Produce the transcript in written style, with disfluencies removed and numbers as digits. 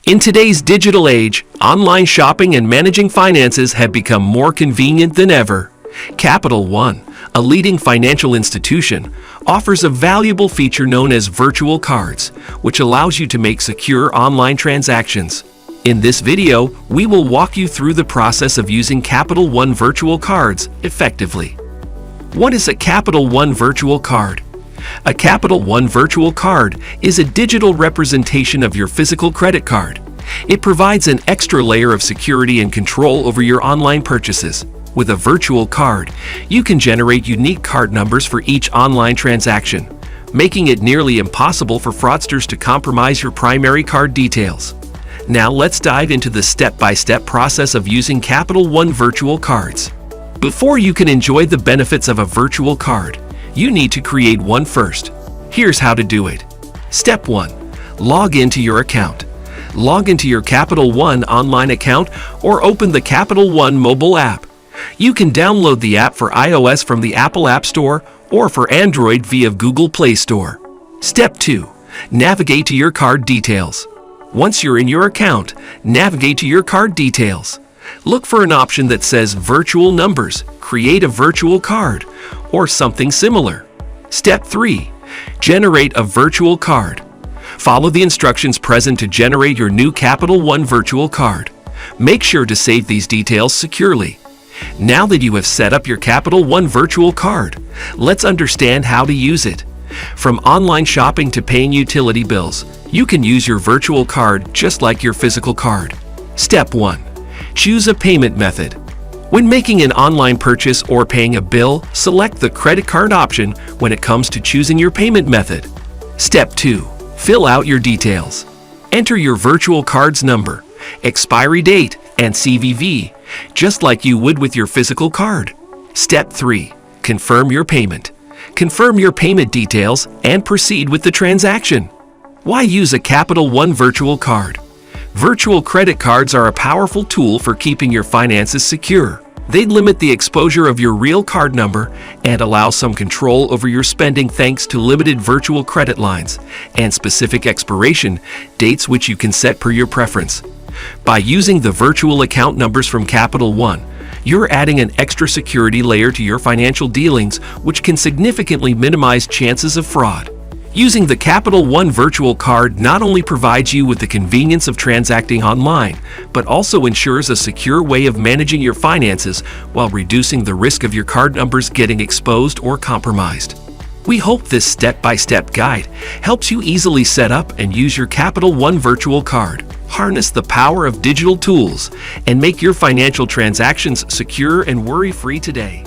In today's digital age, online shopping and managing finances have become more convenient than ever. Capital One, a leading financial institution, offers a valuable feature known as virtual cards, which allows you to make secure online transactions. In this video, we will walk you through the process of using Capital One virtual cards effectively. What is a Capital One virtual card? A Capital One virtual card is a digital representation of your physical credit card. It provides an extra layer of security and control over your online purchases. With a virtual card, you can generate unique card numbers for each online transaction, making it nearly impossible for fraudsters to compromise your primary card details. Now let's dive into the step-by-step process of using Capital One virtual cards. Before you can enjoy the benefits of a virtual card, you need to create one first. Here's how to do it. Step 1. Log into your account. Log into your Capital One online account or open the Capital One mobile app. You can download the app for iOS from the Apple App Store or for Android via Google Play Store. Step 2. Navigate to your card details. Once you're in your account, navigate to your card details. Look for an option that says Virtual Numbers, Create a Virtual Card, or something similar. Step 3. Generate a virtual card. Follow the instructions present to generate your new Capital One virtual card. Make sure to save these details securely. Now that you have set up your Capital One virtual card, let's understand how to use it. From online shopping to paying utility bills, you can use your virtual card just like your physical card. Step 1. Choose a payment method. When making an online purchase or paying a bill, select the credit card option when it comes to choosing your payment method. Step 2. Fill out your details. Enter your virtual card's number, expiry date, and CVV, just like you would with your physical card. Step 3. Confirm your payment. Confirm your payment details and proceed with the transaction. Why use a Capital One virtual card? Virtual credit cards are a powerful tool for keeping your finances secure. They limit the exposure of your real card number and allow some control over your spending thanks to limited virtual credit lines and specific expiration dates which you can set per your preference. By using the virtual account numbers from Capital One, you're adding an extra security layer to your financial dealings which can significantly minimize chances of fraud. Using the Capital One virtual card not only provides you with the convenience of transacting online, but also ensures a secure way of managing your finances while reducing the risk of your card numbers getting exposed or compromised. We hope this step-by-step guide helps you easily set up and use your Capital One virtual card. Harness the power of digital tools and make your financial transactions secure and worry-free today.